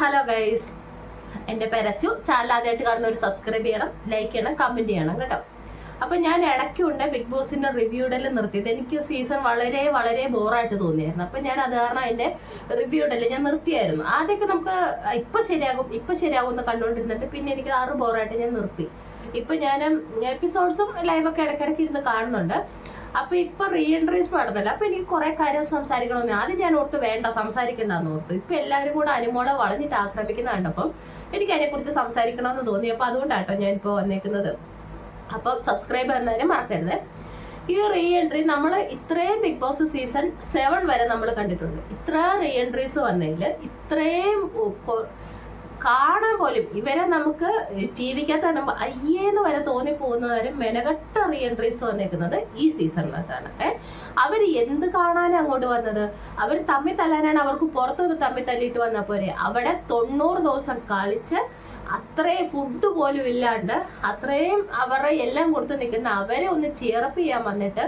Hello guys, എൻ്റെ പേരച്ചു. Channel ആദ്യമായിട്ട് കാണുന്നവർ സബ്സ്ക്രൈബ് ചെയ്യണം, ലൈക്ക് ചെയ്യണം, കമൻറ്റ് ചെയ്യണം കേട്ടോ. അപ്പം ഞാൻ ഇടയ്ക്കുണ്ട് ബിഗ് ബോസിൻ്റെ റിവ്യൂടെല്ലാം നിർത്തിയത്. എനിക്ക് സീസൺ വളരെ വളരെ ബോറായിട്ട് തോന്നിയായിരുന്നു. അപ്പം ഞാൻ അത് കാരണം അതിൻ്റെ റിവ്യൂടെല്ലാം ഞാൻ നിർത്തിയായിരുന്നു. ആദ്യമൊക്കെ നമുക്ക് ഇപ്പം ശരിയാകും എന്ന് കണ്ടുകൊണ്ടിരുന്നിട്ട് പിന്നെ എനിക്ക് ആറ് ബോറായിട്ട് ഞാൻ നിർത്തി. ഇപ്പം ഞാൻ എപ്പിസോഡ്സും ലൈവൊക്കെ ഇടയ്ക്കിടയ്ക്ക് ഇരുന്ന് കാണുന്നുണ്ട്. അപ്പൊ ഇപ്പൊ റീ എൻട്രീസ് നടന്നല്ലോ. അപ്പൊ എനിക്ക് കുറെ കാര്യം സംസാരിക്കണമെന്ന് ആദ്യം ഞാൻ ഓർത്ത് വേണ്ട, സംസാരിക്കണ്ടെന്ന് ഓർത്തു. ഇപ്പൊ എല്ലാവരും കൂടെ അനുമോളെ വളഞ്ഞിട്ട് ആക്രമിക്കുന്ന കണ്ടപ്പം എനിക്ക് അതിനെക്കുറിച്ച് സംസാരിക്കണമെന്ന് തോന്നി. അപ്പൊ അതുകൊണ്ടാട്ടോ ഞാൻ ഇപ്പോൾ വന്നേക്കുന്നത്. അപ്പം സബ്സ്ക്രൈബ് ചെയ്യുന്നതിന് മറക്കരുത്. ഈ റീ എൻട്രി നമ്മൾ ഇത്രയും ബിഗ് ബോസ് സീസൺ 7 വരെ നമ്മൾ കണ്ടിട്ടുണ്ട്. ഇത്ര റീ എൻട്രീസ് വന്നതിൽ ഇത്രയും കാണാൻ പോലും ഇവരെ നമുക്ക് ടി വിക്കകത്ത് കാണുമ്പോൾ അയ്യേന്ന് വരെ തോന്നിപ്പോകുന്നവരും മെനകെട്ട റീ എൻട്രീസ് വന്നേക്കുന്നത് ഈ സീസണിനകത്താണ്. അവർ എന്ത് കാണാനാണ് അങ്ങോട്ട് വന്നത്? അവർ തമ്മിൽ തല്ലാനാണ്. അവർക്ക് പുറത്തുനിന്ന് തമ്മിൽ തല്ലിയിട്ട് വന്ന പോലെ അവിടെ 90 ദിവസം കളിച്ച് അത്രയും ഫുഡ് പോലും ഇല്ലാണ്ട് അത്രയും അവരുടെ എല്ലാം കൊടുത്ത് നിൽക്കുന്ന അവരെ ഒന്ന് ചിയറപ്പ് ചെയ്യാൻ വന്നിട്ട്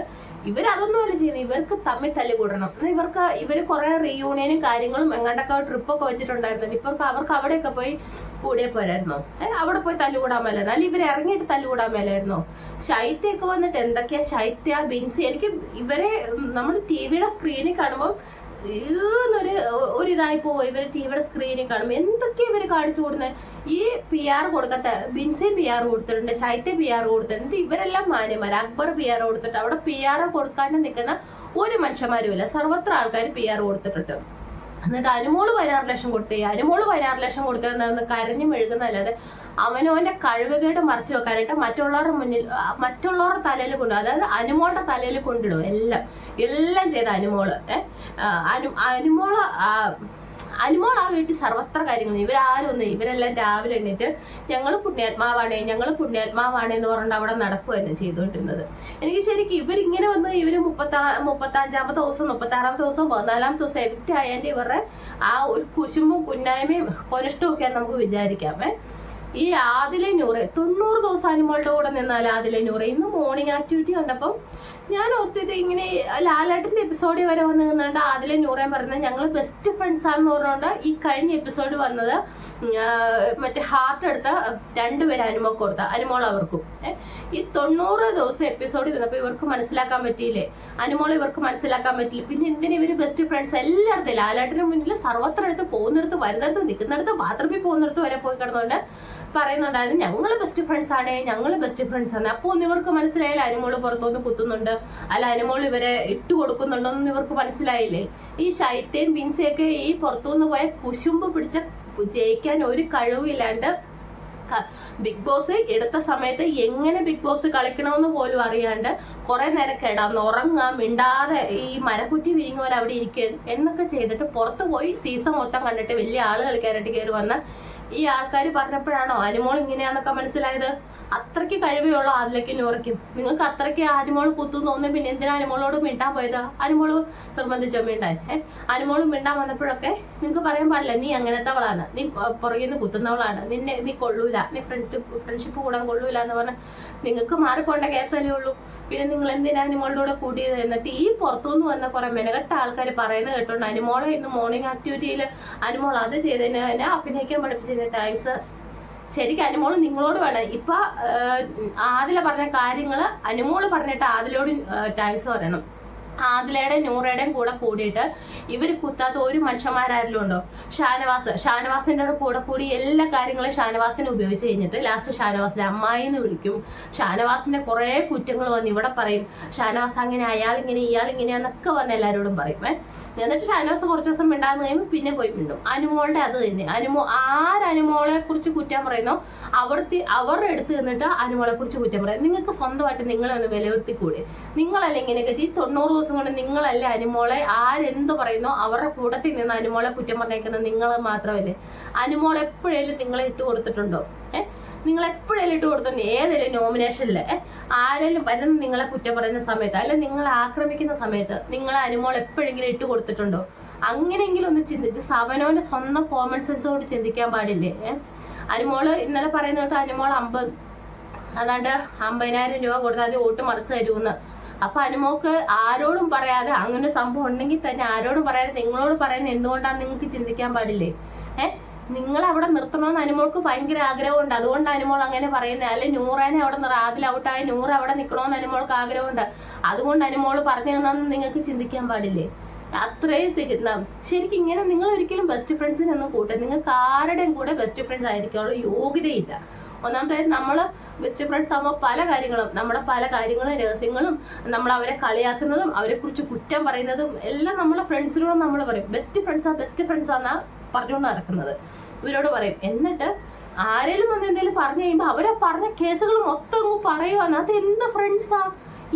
ഇവരതൊന്നുമല്ല ചെയ്യുന്നത്. ഇവർക്ക് തമ്മിൽ തല്ലി കൂടണം. ഇവർ കുറെ റീയൂണിയനും കാര്യങ്ങളും എങ്ങാണ്ടൊക്കെ ട്രിപ്പൊക്കെ വെച്ചിട്ടുണ്ടായിരുന്നു. അവർക്ക് അവിടെയൊക്കെ പോയി കൂടിയേ പോരായിരുന്നോ? അവിടെ പോയി തല്ലുകൂടാൻ മേലായിരുന്നു. അല്ലെങ്കിൽ ഇവരെ ഇറങ്ങിയിട്ട് തല്ലുകൂടാൻ മേലായിരുന്നോ? ശൈത്യൊക്കെ വന്നിട്ട് എന്തൊക്കെയാ ശൈത്യ, ബിൻസി. എനിക്ക് ഇവരെ നമ്മൾ ടി വിയുടെ സ്ക്രീനിൽ കാണുമ്പോൾ ഒരിതായി പോവോ? ഇവര് ടിവിയുടെ സ്ക്രീനിൽ കാണുമ്പോൾ എന്തൊക്കെയാ ഇവര് കാണിച്ചു കൊടുക്കുന്നത്? ഈ PR കൊടുക്കാത്ത ബിൻസി PR കൊടുത്തിട്ടുണ്ട്, ശൈത്യ PR കൊടുത്തിട്ടുണ്ട്. ഇവരെല്ലാം മാന്യന്മാർ. അക്ബർ PR കൊടുത്തിട്ട് അവിടെ PR കൊടുക്കാണ്ട് നിൽക്കുന്ന ഒരു മനുഷ്യന്മാരുമില്ല. സർവത്ര ആൾക്കാർ PR കൊടുത്തിട്ടുണ്ട്. എന്നിട്ട് അനുമോള് 16 ലക്ഷം കൊടുത്തേ. അനുമോള് 16 ലക്ഷം കൊടുത്തിരുന്ന കരഞ്ഞു മെഴുകുന്നല്ലാതെ അവനവന്റെ കഴിവുകേട് മറച്ചു വെക്കാനായിട്ട് മറ്റുള്ളവരുടെ തലയിൽ കൊണ്ടുപോകും. അതായത് അനുമോളുടെ തലയിൽ കൊണ്ടിടും. എല്ലാം ചെയ്ത അനുമോള് അനുമോൾ ആ വീട്ടിൽ സർവത്ര കാര്യങ്ങൾ. ഇവരെല്ലാം രാവിലെ എണ്ണിട്ട് ഞങ്ങൾ പുണ്യാത്മാവാണേ എന്ന് പറഞ്ഞിട്ട് അവിടെ നടക്കുമായിരുന്നു ചെയ്തുകൊണ്ടിരുന്നത്. എനിക്ക് ശരിക്കും ഇവരിങ്ങനെ വന്ന് ഇവര് 35-ാമത്തെ ദിവസം 36-ാമത്തെ ദിവസം 14-ാമത്തെ ദിവസം എവിക്റ്റ് ആയതിന്റെ ഇവരുടെ ആ ഒരു കുശുമ്പും കുന്നായ്മയും കൊനിഷ്ടവും ഒക്കെ നമുക്ക് വിചാരിക്കാം. ഈ ആദിലെ നൂറ് 90 ദിവസം അനുമോളുടെ കൂടെ നിന്നാൽ ആദിലെ നൂറ് ഇന്ന് മോർണിംഗ് ആക്ടിവിറ്റി കണ്ടപ്പം ഞാൻ ഓർത്തിത് ഇങ്ങനെ ലാലേട്ടന്റെ എപ്പിസോഡിൽ വരെ വന്ന് നിന്നുകൊണ്ട് ആദിലെ നൂറേൻ പറയുന്നത് ഞങ്ങൾ ബെസ്റ്റ് ഫ്രണ്ട്സ് ആണെന്ന് പറഞ്ഞുകൊണ്ട് ഈ കഴിഞ്ഞ എപ്പിസോഡ് വന്നത് മറ്റേ ഹാർട്ട് എടുത്ത 2 പേര് അനുമോക്ക് കൊടുത്ത അനുമോൾ അവർക്കും ഈ 90 ദിവസം എപ്പിസോഡിൽ നിന്നപ്പോൾ ഇവർക്ക് മനസ്സിലാക്കാൻ പറ്റിയില്ലേ? അനുമോൾ ഇവർക്ക് മനസ്സിലാക്കാൻ പറ്റില്ല. പിന്നെ എന്തിനാ ഇവര് ബെസ്റ്റ് ഫ്രണ്ട്സ്? എല്ലായിടത്തും ലാലേട്ടന് മുന്നിൽ സർവത്ര അടുത്ത് പോകുന്നിടത്ത് വരുന്നിടത്ത് നിൽക്കുന്നിടത്ത് ബാത്റൂമിൽ പോകുന്നിടത്ത് വരെ പോയി കിടന്നുകൊണ്ട് പറയുന്നുണ്ടായിരുന്നു ഞങ്ങള് ബെസ്റ്റ് ഫ്രണ്ട്സ് ആണ്. അപ്പൊ ഒന്നും ഇവർക്ക് മനസ്സിലായില്ല അനുമോള് പുറത്തുനിന്ന് കുത്തുന്നുണ്ട്, അല്ല അനുമോൾ ഇവരെ ഇട്ട് കൊടുക്കുന്നുണ്ടോന്നും ഇവർക്ക് മനസ്സിലായില്ലേ? ഈ ശൈത്യയും ബിൻസിയൊക്കെ ഈ പുറത്തുനിന്ന് പോയ കുശുമ്പ് പിടിച്ച ജയിക്കാൻ ഒരു കഴിവില്ലാണ്ട് ബിഗ് ബോസ് എടുത്ത സമയത്ത് എങ്ങനെ ബിഗ് ബോസ് കളിക്കണമെന്ന് പോലും അറിയാണ്ട് കുറെ നേരം കിടന്നുറങ്ങാൻ മിണ്ടാതെ ഈ മരക്കുറ്റി വിഴുങ്ങ പോലെ അവിടെ ഇരിക്കുക എന്നൊക്കെ ചെയ്തിട്ട് പുറത്തു പോയി സീസൺ മൊത്തം കണ്ടിട്ട് വലിയ ആള് കളിക്കാനായിട്ട് കയറി വന്ന ഈ ആൾക്കാർ പറഞ്ഞപ്പോഴാണോ അനുമോൾ ഇങ്ങനെയാന്നൊക്കെ മനസ്സിലായത്? അത്രയ്ക്ക് കഴിവുള്ള അതിലേക്ക് നൂറയ്ക്കും. നിങ്ങൾക്ക് അത്രയ്ക്ക് അനുമോൾ കുത്തുന്നു തോന്നി പിന്നെ എന്തിനാ അനുമോളോട് മിണ്ടാൻ പോയത്? അനുമോള് നിർബന്ധിച്ചോ മിണ്ടാൻ? അനുമോള് മിണ്ടാൻ വന്നപ്പോഴൊക്കെ നിങ്ങൾക്ക് പറയാൻ പാടില്ല നീ അങ്ങനത്തെവളാണ്, നീ പുറകിൽ നിന്ന് കുത്തുന്നവളാണ്, നീ കൊള്ളൂല, നീ ഫ്രണ്ട്ഷിപ്പ് കൂടാൻ കൊള്ളൂല എന്ന് പറഞ്ഞാൽ നിങ്ങൾക്ക് മാറിപ്പോണ്ട കേസല്ലേ ഉള്ളൂ. പിന്നെ നിങ്ങൾ എന്തിനാ അനുമോളുടെ കൂടെ കൂടിയത്? എന്നിട്ട് ഈ പുറത്തുനിന്ന് വന്ന കുറെ മെനകെട്ട ആൾക്കാർ പറയുന്നത് കേട്ടോണ്ട് അനുമോളെ ഇന്ന് മോർണിംഗ് ആക്ടിവിറ്റിയിൽ അനുമോൾ അത് ചെയ്തതിന് തന്നെ അഭിനയിക്കാൻ പഠിപ്പിച്ചതിന് താങ്ക്സ്. ശരിക്കും അനുമോള് നിങ്ങളോട് വേണം. ഇപ്പൊ ആദില പറഞ്ഞ കാര്യങ്ങള് അനുമോള് പറഞ്ഞിട്ട് ആദിലോട് താങ്ക്സ് പറയണം. ആദിലയുടെ നൂറയുടെയും കൂടെ കൂടിയിട്ട് ഇവര് കുത്താത്ത ഒരു മനുഷ്യന്മാരാരെങ്കിലും ഉണ്ടോ? ഷാനവാസിന്റെ കൂടെ കൂടി എല്ലാ കാര്യങ്ങളും ഷാനവാസിനെ ഉപയോഗിച്ച് കഴിഞ്ഞിട്ട് ലാസ്റ്റ് ഷാനവാസിന്റെ അമ്മായി എന്ന് വിളിക്കും. ഷാനവാസിന്റെ കുറെ കുറ്റങ്ങൾ വന്ന് ഇവിടെ പറയും. ഷാനവാസ് അങ്ങനെ, അയാളിങ്ങനെ, ഇയാളിങ്ങനെയാന്നൊക്കെ വന്ന് എല്ലാവരോടും പറയും. എന്നിട്ട് ഷാനവാസ് കുറച്ച് ദിവസം മിണ്ടാന്ന് കഴിയുമ്പോൾ പിന്നെ പോയി മിണ്ടും. അനുമോളുടെ അത് തന്നെ. അനുമോളെ കുറിച്ച് കുറ്റം പറയുന്നോ അവരുടെ അടുത്ത് നിന്നിട്ട് അനുമോളെ കുറിച്ച് കുറ്റം പറയും. നിങ്ങൾക്ക് സ്വന്തമായിട്ട് നിങ്ങളെ ഒന്ന് വിലയിരുത്തിക്കൂടെ? നിങ്ങളല്ല ഇങ്ങനെയൊക്കെ 90 ദിവസം കൊണ്ട് നിങ്ങളല്ലേ അനുമോളെ ആരെന്ത് പറയുന്നോ അവരുടെ കൂടത്തിൽ നിന്ന് അനുമോളെ കുറ്റം പറഞ്ഞേക്കുന്നത് നിങ്ങൾ മാത്രമല്ലേ? അനുമോൾ എപ്പോഴേലും നിങ്ങളെ ഇട്ട് കൊടുത്തിട്ടുണ്ടോ? നിങ്ങൾ എപ്പോഴേലും ഇട്ട് കൊടുത്തിട്ടുണ്ട്? ഏതെങ്കിലും നോമിനേഷനില് ആരെങ്കിലും വരുന്ന നിങ്ങളെ കുറ്റം പറയുന്ന സമയത്ത് അല്ലെ നിങ്ങളെ ആക്രമിക്കുന്ന സമയത്ത് നിങ്ങളെ അനുമോൾ എപ്പോഴെങ്കിലും ഇട്ട് കൊടുത്തിട്ടുണ്ടോ? അങ്ങനെയെങ്കിലും ഒന്ന് ചിന്തിച്ച് അവനവന്റെ സ്വന്തം കോമൺ സെൻസോട് ചിന്തിക്കാൻ പാടില്ലേ? അനുമോള് ഇന്നലെ പറയുന്ന കേട്ടോ അനുമോൾ 50,000 രൂപ കൊടുത്താൽ അത് വോട്ട് മറിച്ച് തരുമെന്ന്. അപ്പൊ അനുമോക്ക് ആരോടും പറയാതെ അങ്ങനെ സംഭവം ഉണ്ടെങ്കിൽ തന്നെ ആരോടും പറയാതെ നിങ്ങളോട് പറയുന്നത് എന്തുകൊണ്ടാണ് നിങ്ങൾക്ക് ചിന്തിക്കാൻ പാടില്ലേ? നിങ്ങൾ അവിടെ നിർത്തണമെന്ന് അനുമോൾക്ക് ഭയങ്കര ആഗ്രഹമുണ്ട്, അതുകൊണ്ട് അനുമോൾ അങ്ങനെ പറയുന്നത്. അല്ലെ നൂറാനെ അവിടെ ആദിൽ ഔട്ടായി നൂറ് അവിടെ നിൽക്കണമെന്ന് അനുമോൾക്ക് ആഗ്രഹമുണ്ട്, അതുകൊണ്ട് അനുമോൾ പറഞ്ഞു തന്നെന്ന് നിങ്ങൾക്ക് ചിന്തിക്കാൻ പാടില്ലേ? അത്രയും ശരിക്കും ഇങ്ങനെ നിങ്ങൾ ഒരിക്കലും ബെസ്റ്റ് ഫ്രണ്ട്സിനൊന്നും കൂട്ടെ. നിങ്ങൾക്ക് ആരുടെയും കൂടെ ബെസ്റ്റ് ഫ്രണ്ട്സ് ആയിരിക്കാനുള്ള യോഗ്യതയില്ല. ഒന്നാമതായത് നമ്മൾ ബെസ്റ്റ് ഫ്രണ്ട്സ് ആകുമ്പോൾ പല കാര്യങ്ങളും, നമ്മുടെ പല കാര്യങ്ങളും രഹസ്യങ്ങളും, നമ്മൾ അവരെ കളിയാക്കുന്നതും അവരെ കുറിച്ച് കുറ്റം പറയുന്നതും എല്ലാം നമ്മളെ ഫ്രണ്ട്സിനോട് നമ്മൾ പറയും. ബെസ്റ്റ് ഫ്രണ്ട്സാന്നാ പറഞ്ഞുകൊണ്ട് നടക്കുന്നത് ഇവരോട് പറയും. എന്നിട്ട് ആരെങ്കിലും വന്ന് എന്തെങ്കിലും പറഞ്ഞു കഴിയുമ്പോൾ അവരെ പറഞ്ഞ കേസുകൾ മൊത്തം അങ്ങ് പറയുവാന്ന്. അത് എന്ത് ഫ്രണ്ട്സാ?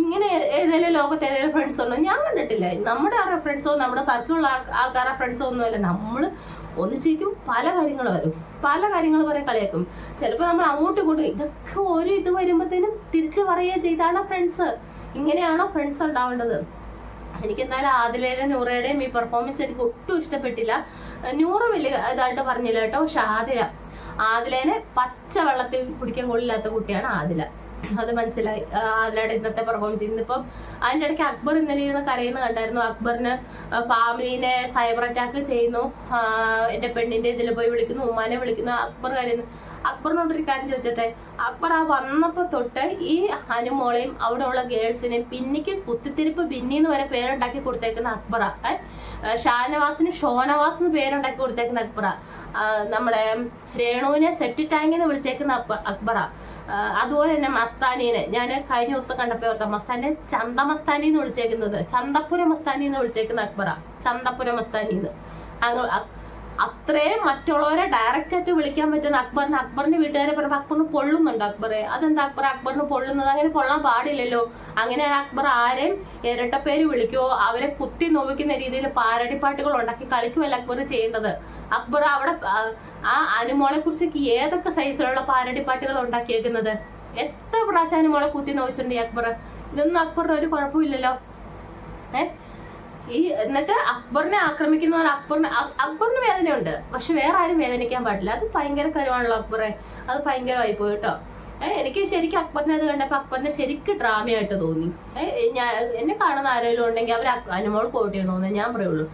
ഇങ്ങനെ ഏതെങ്കിലും ലോകത്ത് ഏതെങ്കിലും ഫ്രണ്ട്സ് ഉണ്ടോ? ഞാൻ കണ്ടിട്ടില്ല. നമ്മുടെ ആരുടെ ഫ്രണ്ട്സോ നമ്മുടെ സർക്കിളുള്ള ആൾക്കാരുടെ ഫ്രണ്ട്സോ ഒന്നുമല്ല. നമ്മൾ ഒന്നിച്ചിരിക്കും, പല കാര്യങ്ങൾ വരും, പല കാര്യങ്ങൾ പറയാൻ കളിയാക്കും. ചിലപ്പോൾ നമ്മൾ അങ്ങോട്ടും ഇങ്ങോട്ടും ഇതൊക്കെ ഒരു ഇത് വരുമ്പോഴത്തേനും തിരിച്ചു പറയുക ചെയ്താണ് ഫ്രണ്ട്സ്. ഇങ്ങനെയാണോ ഫ്രണ്ട്സ് ഉണ്ടാവേണ്ടത്? എനിക്ക് എന്തായാലും ആദിലയുടെയും നൂറയുടെയും ഈ പെർഫോമൻസ് എനിക്ക് ഒട്ടും ഇഷ്ടപ്പെട്ടില്ല. നൂറ് വലിയ ഇതായിട്ട് പറഞ്ഞില്ല കേട്ടോ. പക്ഷെ ആദിലേനെ പച്ച വെള്ളത്തിൽ കുടിക്കാൻ കൊള്ളില്ലാത്ത കുട്ടിയാണ് ആദില. അത് മനസ്സിലായി ആദിലയുടെ ഇന്നത്തെ പെർഫോമൻസ്. ഇന്നിപ്പം അതിൻ്റെ ഇടയ്ക്ക് അക്ബർ ഇന്നലെ ഇരുന്ന് കരയുന്ന കണ്ടായിരുന്നു. അക്ബറിന് ഫാമിലിനെ സൈബർ അറ്റാക്ക് ചെയ്യുന്നു, എൻ്റെ പെണ്ണിൻ്റെ ഇതിൽ പോയി വിളിക്കുന്നു, ഉമ്മാനെ വിളിക്കുന്നു, അക്ബർ കരയുന്നു. അക്ബറിനോടൊരു കാര്യം ചോദിച്ചോട്ടെ, അക്ബർ ആ വന്നപ്പോൾ തൊട്ട് ഈ അനുമോളെയും അവിടെ ഉള്ള ഗേൾസിനെയും പിന്നിക്ക് കുത്തിത്തിരിപ്പ് ബിന്നിന്ന് വരെ പേരുണ്ടാക്കി കൊടുത്തേക്കുന്ന അക്ബറ. ഷാനവാസിന് ഷോനവാസ് എന്ന് പേരുണ്ടാക്കി കൊടുത്തേക്കുന്ന അക്ബറ. നമ്മുടെ രേണുവിനെ സെപ്റ്റി ടാങ്കിന്ന് വിളിച്ചേക്കുന്ന അക്ബറ. അതുപോലെ തന്നെ മസ്താനീനെ ഞാൻ കഴിഞ്ഞ ദിവസം കണ്ടപ്പോൾ ഓർത്താം, മസ്താനെ ചന്ത മസ്താനി എന്ന് വിളിച്ചേക്കുന്നത്, ചന്തപ്പുര മസ്താനി എന്ന് വിളിച്ചേക്കുന്ന അക്ബറ. ചന്തപ്പുര മസ്താനിന്ന് അത്രയും മറ്റുള്ളവരെ ഡയറക്റ്റ് ആയിട്ട് വിളിക്കാൻ പറ്റുന്ന അക്ബറിന്റെ വീട്ടുകാരെ പറയുമ്പോൾ അക്ബറിന് പൊള്ളുന്നുണ്ട്. അക്ബറെ അതെന്താ അക്ബറിന് പൊള്ളുന്നത്? അങ്ങനെ പൊള്ളാൻ പാടില്ലല്ലോ. അങ്ങനെ അക്ബർ ആരെയും ഇരട്ടപ്പേര് വിളിക്കുവോ അവരെ കുത്തി നോവിക്കുന്ന രീതിയിൽ പാരടിപ്പാട്ടുകൾ ഉണ്ടാക്കി കളിക്കുമല്ല അക്ബർ ചെയ്യേണ്ടത്. അക്ബർ അവിടെ ആ അനുമോളെ കുറിച്ച് ഏതൊക്കെ സൈസിലുള്ള പാരടിപ്പാട്ടുകൾ ഉണ്ടാക്കിയേക്കുന്നത്? എത്ര പ്രാവശ്യം അനുമോളെ കുത്തി നോവിച്ചിട്ടുണ്ട് അക്ബർ? ഇതൊന്നും അക്ബറിന് ഒരു കുഴപ്പമില്ലല്ലോ. എന്നിട്ട് അക്ബറിനെ ആക്രമിക്കുന്നവർ അക്ബറിന് വേദനയുണ്ട്, പക്ഷെ വേറെ ആരും വേദനിക്കാൻ പാടില്ല. അത് ഭയങ്കര കഴിവാണല്ലോ അക്ബറെ. അത് ഭയങ്കരമായി പോയി കേട്ടോ. എനിക്ക് ശരിക്കും അക്ബറിനെ അത് കണ്ടപ്പോൾ അക്ബറിനെ ശരിക്കും ഡ്രാമയായിട്ട് തോന്നി. എന്നെ കാണുന്ന ആരെങ്കിലും ഉണ്ടെങ്കിൽ അവർ അനുമോൾ കോട്ട് ചെയ്യണമെന്ന് ഞാൻ പറയുള്ളൂ.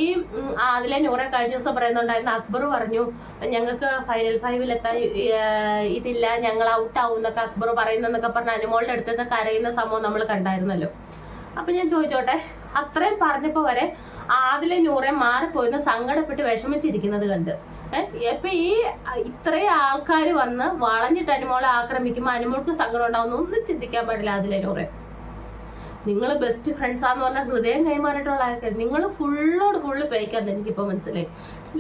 ഈ അതിലെ നൂറെ കഴിഞ്ഞ ദിവസം പറയുന്നുണ്ടായിരുന്നു, അക്ബർ പറഞ്ഞു ഞങ്ങൾക്ക് ഫൈനൽ 5 എത്താൻ ഇതില്ല, ഞങ്ങൾ ഔട്ട് ആവും എന്നൊക്കെ അക്ബർ പറയുന്നതെന്നൊക്കെ പറഞ്ഞ് അനുമോളുടെ അടുത്ത് കരയുന്ന സംഭവം നമ്മൾ കണ്ടായിരുന്നല്ലോ. അപ്പൊ ഞാൻ ചോദിച്ചോട്ടെ, അത്രയും പറഞ്ഞപ്പോ വരെ ആദിലെ നൂറെ മാറിപ്പോയിന്ന് സങ്കടപ്പെട്ട് വിഷമിച്ചിരിക്കുന്നത് കണ്ട് ഇപ്പൊ ഈ ഇത്രയും ആൾക്കാർ വന്ന് വളഞ്ഞിട്ട് അനുമോളെ ആക്രമിക്കുമ്പോൾ അനുമോൾക്ക് സങ്കടം ഉണ്ടാവുന്ന ഒന്നും ചിന്തിക്കാൻ പാടില്ല. ആദിലെ നൂറെ നിങ്ങൾ ബെസ്റ്റ് ഫ്രണ്ട്സാന്ന് പറഞ്ഞാൽ ഹൃദയം കൈമാറിയിട്ടുള്ള ആൾക്കാർ. നിങ്ങൾ ഫുള്ള് പേയ്ക്കാന്ന് എനിക്കിപ്പോ മനസ്സിലായി.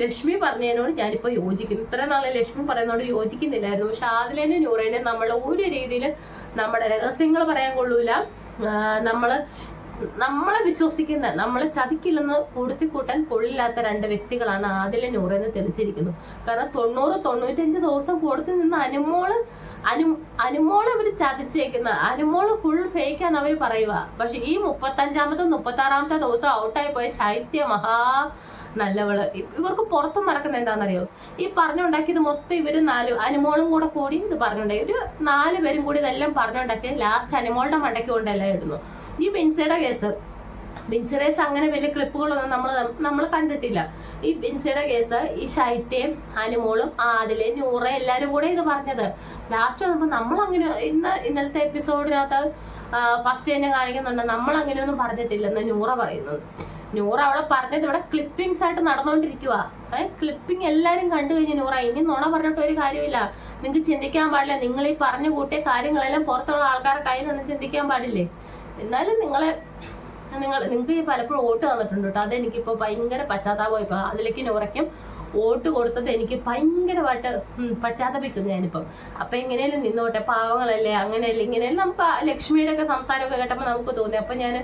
ലക്ഷ്മി പറഞ്ഞതിനോട് ഞാനിപ്പോ യോജിക്കുന്നു. ഇത്രയും നാളെ ലക്ഷ്മി പറയുന്നതോട് യോജിക്കുന്നില്ലായിരുന്നു. പക്ഷെ ആദിലേനെ നൂറേനെ നമ്മൾ ഒരു രീതിയിൽ നമ്മുടെ രഹസ്യങ്ങൾ പറയാൻ കൊള്ളൂല. നമ്മളെ വിശ്വസിക്കുന്ന, നമ്മളെ ചതിക്കില്ലെന്ന് കൂട്ടാൻ കൊള്ളില്ലാത്ത 2 വ്യക്തികളാണ് ആദിലെ നൂറെന്ന് തെളിച്ചിരിക്കുന്നു. കാരണം 90-95 ദിവസം കൊടുത്തു നിന്ന് അനുമോള് അവർ ചതിച്ചേക്കുന്ന, അനുമോള് ഫുൾ ഫേക്കാന്ന് അവർ പറയുക. പക്ഷെ ഈ 35-ാമത്തെ 36-ാമത്തെ ദിവസം ഔട്ടായി പോയ ശൈത്യ നല്ലവള്. ഇവർക്ക് പുറത്തും നടക്കുന്ന എന്താണെന്നറിയോ? ഈ പറഞ്ഞുണ്ടാക്കിയത് മൊത്തം ഇവര് 4 അനുമോളും കൂടി ഇത് പറഞ്ഞുണ്ടാക്കി. ഒരു 4 പേരും കൂടി ഇതെല്ലാം പറഞ്ഞുണ്ടാക്കി ലാസ്റ്റ് അനുമോളുടെ മണ്ടയ്ക്ക് കൊണ്ടെല്ലാം ഇടുന്നു. ഈ ബിൻസിയുടെ കേസ് അങ്ങനെ വലിയ ക്ലിപ്പുകളൊന്നും നമ്മൾ കണ്ടിട്ടില്ല. ഈ ബിൻസിയുടെ കേസ് ഈ ശൈത്യയും അനുമോളും ആദിലെ നൂറ എല്ലാരും കൂടെ ഇത് പറഞ്ഞത്. ലാസ്റ്റ് വന്നപ്പോൾ നമ്മളങ്ങനെ ഇന്നലത്തെ എപ്പിസോഡിനകത്ത് ഫസ്റ്റ് തന്നെ കാണിക്കുന്നുണ്ട്, നമ്മൾ അങ്ങനെയൊന്നും പറഞ്ഞിട്ടില്ലെന്ന് നൂറ പറയുന്നത്. നൂറ അവിടെ പറഞ്ഞത് ഇവിടെ ക്ലിപ്പിങ്സ് ആയിട്ട് നടന്നുകൊണ്ടിരിക്കുക. ക്ലിപ്പിംഗ് എല്ലാരും കണ്ടു കഴിഞ്ഞ് നൂറ ഇനി നുണ പറഞ്ഞിട്ട് ഒരു കാര്യമില്ല. നിങ്ങൾക്ക് ചിന്തിക്കാൻ പാടില്ല. നിങ്ങൾ ഈ പറഞ്ഞു കൂട്ടിയ കാര്യങ്ങളെല്ലാം പുറത്തുള്ള ആൾക്കാരുടെ കയ്യിലൊന്നും ചിന്തിക്കാൻ പാടില്ലേ? എന്നാലും നിങ്ങൾക്ക് ഈ പലപ്പോഴും വോട്ട് തന്നിട്ടുണ്ട് കേട്ടോ. അതെനിക്കിപ്പോൾ ഭയങ്കര പശ്ചാത്താപം. ഇപ്പൊ അതിലേക്ക് നൂറയ്ക്കും വോട്ട് കൊടുത്തത് എനിക്ക് ഭയങ്കരമായിട്ട് പശ്ചാത്തപിക്കുന്നു ഞാനിപ്പം. അപ്പൊ എങ്ങനെയാലും നിന്നോട്ടെ, പാവങ്ങളല്ലേ, അങ്ങനെയല്ലേ ഇങ്ങനെയല്ലേ. നമുക്ക് ലക്ഷ്മിയുടെ ഒക്കെ സംസാരമൊക്കെ കേട്ടപ്പോൾ നമുക്ക് തോന്നി. അപ്പൊ ഞാൻ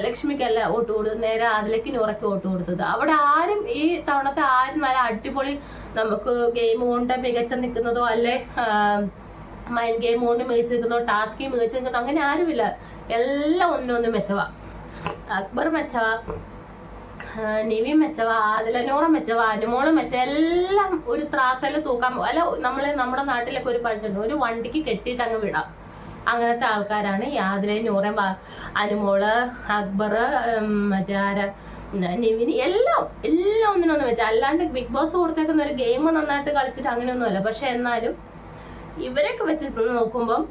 ലക്ഷ്മിക്കല്ല വോട്ട് കൊടുത്തത്, നേരെ അതിലേക്ക് നൂറയ്ക്ക് വോട്ട് കൊടുത്തത്. അവിടെ ആരും ഈ തവണത്തെ ആരും നല്ല അടിപൊളി നമുക്ക് ഗെയിം കൊണ്ട് മികച്ച നിൽക്കുന്നതോ അല്ലെ മൈൻഡ് ഗെയിം കൊണ്ട് മികച്ച് നിൽക്കുന്നതോ ടാസ്ക് മികച്ച് നിൽക്കുന്നതോ അങ്ങനെ ആരുമില്ല. എല്ലാം ഒന്നൊന്നും മെച്ചവാ. അക്ബർ മെച്ചവാ, നിവി മെച്ചവാ, അതിലനൂറ മെച്ചവാ, അനുമോള് മെച്ചവ. എല്ലാം ഒരു ത്രാസല് തൂക്കാൻ അല്ല. നമ്മുടെ നാട്ടിലൊക്കെ ഒരു പഴുതുണ്ട്, ഒരു വണ്ടിക്ക് കെട്ടിയിട്ട് അങ്ങ് വിടാം. അങ്ങനത്തെ ആൾക്കാരാണ് ഈ ആദിലയും നൂറയും അനുമോള്, അക്ബർ, നിവിന് എല്ലാം ഒന്നിനൊന്നും വെച്ചാൽ, അല്ലാണ്ട് ബിഗ് ബോസ് കൊടുത്തേക്കുന്ന ഒരു ഗെയിം നന്നായിട്ട് കളിച്ചിട്ട് അങ്ങനെയൊന്നുമല്ല. പക്ഷെ എന്നാലും ഇവരൊക്കെ വെച്ച് നോക്കുമ്പം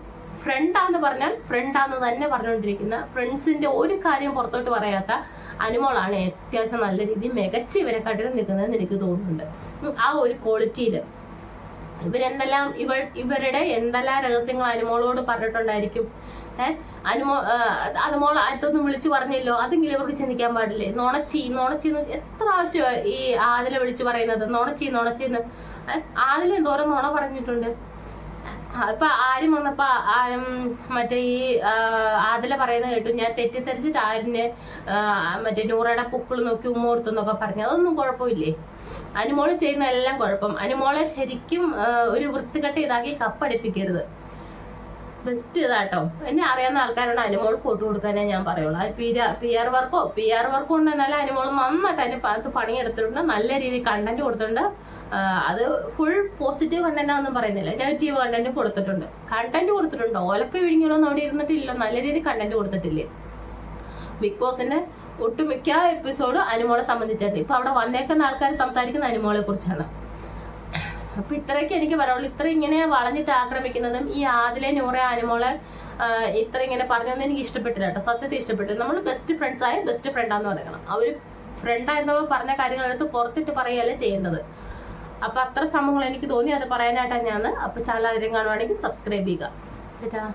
ഫ്രണ്ടാന്ന് പറഞ്ഞാൽ ഫ്രണ്ടാന്ന് തന്നെ പറഞ്ഞുകൊണ്ടിരിക്കുന്ന, ഫ്രണ്ട്സിന്റെ ഒരു കാര്യം പുറത്തോട്ട് പറയാത്ത അനുമോളാണ് അത്യാവശ്യം നല്ല രീതിയിൽ മികച്ച ഇവരെക്കാട്ടിലും നിൽക്കുന്നതെന്ന് എനിക്ക് തോന്നുന്നുണ്ട്. ആ ഒരു ക്വാളിറ്റിയിൽ ഇവരുടെ എന്തെല്ലാം രഹസ്യങ്ങൾ അനുമോളോട് പറഞ്ഞിട്ടുണ്ടായിരിക്കും. അനുമോൾ ആയിട്ടൊന്നും വിളിച്ചു പറഞ്ഞല്ലോ, അതെങ്കിലും ഇവർക്ക് ചിന്തിക്കാൻ പാടില്ലേ? നോണച്ചി എത്ര ആവശ്യമാണ് ഈ ആദില വിളിച്ചു പറയുന്നത്? നോണച്ചിന്ന് ആദില എന്തോരം നോണ പറഞ്ഞിട്ടുണ്ട്. ഇപ്പൊ ആരും വന്നപ്പോ മറ്റേ ഈ ആദില പറയുന്നത് കേട്ടു, ഞാൻ തെറ്റിദ്ധരിച്ചിട്ട് ആരിനെ മറ്റേ നൂറയുടെ പുക്കിൾ നോക്കി ഉമ്മ കൊടുത്തെന്നൊക്കെ പറഞ്ഞു. അതൊന്നും കുഴപ്പമില്ലേ? അനുമോള് ചെയ്യുന്ന എല്ലാം കുഴപ്പം. അനുമോളെ ശരിക്കും ഒരു വൃത്തികെട്ട ഇതാക്കി കപ്പടിപ്പിക്കരുത്. ബെസ്റ്റ് ഇതാട്ടോ. എന്നെ അറിയാവുന്ന ആൾക്കാരാണ് അനുമോൾ കൂട്ടു കൊടുക്കാനേ ഞാൻ പറയുള്ളൂ. പി ആർ വർക്കോ ഉണ്ടെന്നാലും അനുമോൾ നന്നായിട്ട് അതിന് പണിയെടുത്തിട്ടുണ്ട്, നല്ല രീതിയിൽ കണ്ടന്റ് കൊടുത്തിട്ടുണ്ട്. അത് ഫുൾ പോസിറ്റീവ് കണ്ടന്റാണെന്നും പറയുന്നില്ല, നെഗറ്റീവ് കണ്ടന്റ് കൊടുത്തിട്ടുണ്ട്. ഓലൊക്കെ വിഴുങ്ങിയോന്ന് അവിടെ ഇരുന്നിട്ടില്ല, നല്ല രീതിയിൽ കണ്ടന്റ് കൊടുത്തിട്ടില്ലേ? ബിഗ് ബോസിന്റെ ഒട്ടുമിക്ക എപ്പിസോഡ് അനുമോളെ സംബന്ധിച്ചായിരുന്നു. ഇപ്പൊ അവിടെ വന്നേക്കുന്ന ആൾക്കാർ സംസാരിക്കുന്ന അനുമോളെ കുറിച്ചാണ്. അപ്പൊ ഇത്രയൊക്കെ എനിക്ക് പറയുള്ളൂ. ഇത്ര ഇങ്ങനെ വളഞ്ഞിട്ട് ആക്രമിക്കുന്നതും ഈ ആദിലെ നൂറെ അനുമോളെ ഇത്ര ഇങ്ങനെ പറഞ്ഞൊന്നും എനിക്ക് ഇഷ്ടപ്പെട്ടില്ല കേട്ടോ. സത്യത്തെ ഇഷ്ടപ്പെട്ടു. നമ്മൾ ബെസ്റ്റ് ഫ്രണ്ടാന്ന് പറയണം. അവര് ഫ്രണ്ടായിരുന്നവർ പറഞ്ഞ കാര്യങ്ങളെടുത്ത് പുറത്തിട്ട് പറയുകയല്ലേ ചെയ്യേണ്ടത്. അപ്പൊ അത്ര സംഭവങ്ങൾ എനിക്ക് തോന്നി, അത് പറയാനായിട്ടാണ് ഞാൻ. അപ്പൊ ചാനൽ ആരെങ്കിലും കാണുവാണെങ്കിൽ സബ്സ്ക്രൈബ് ചെയ്യുക.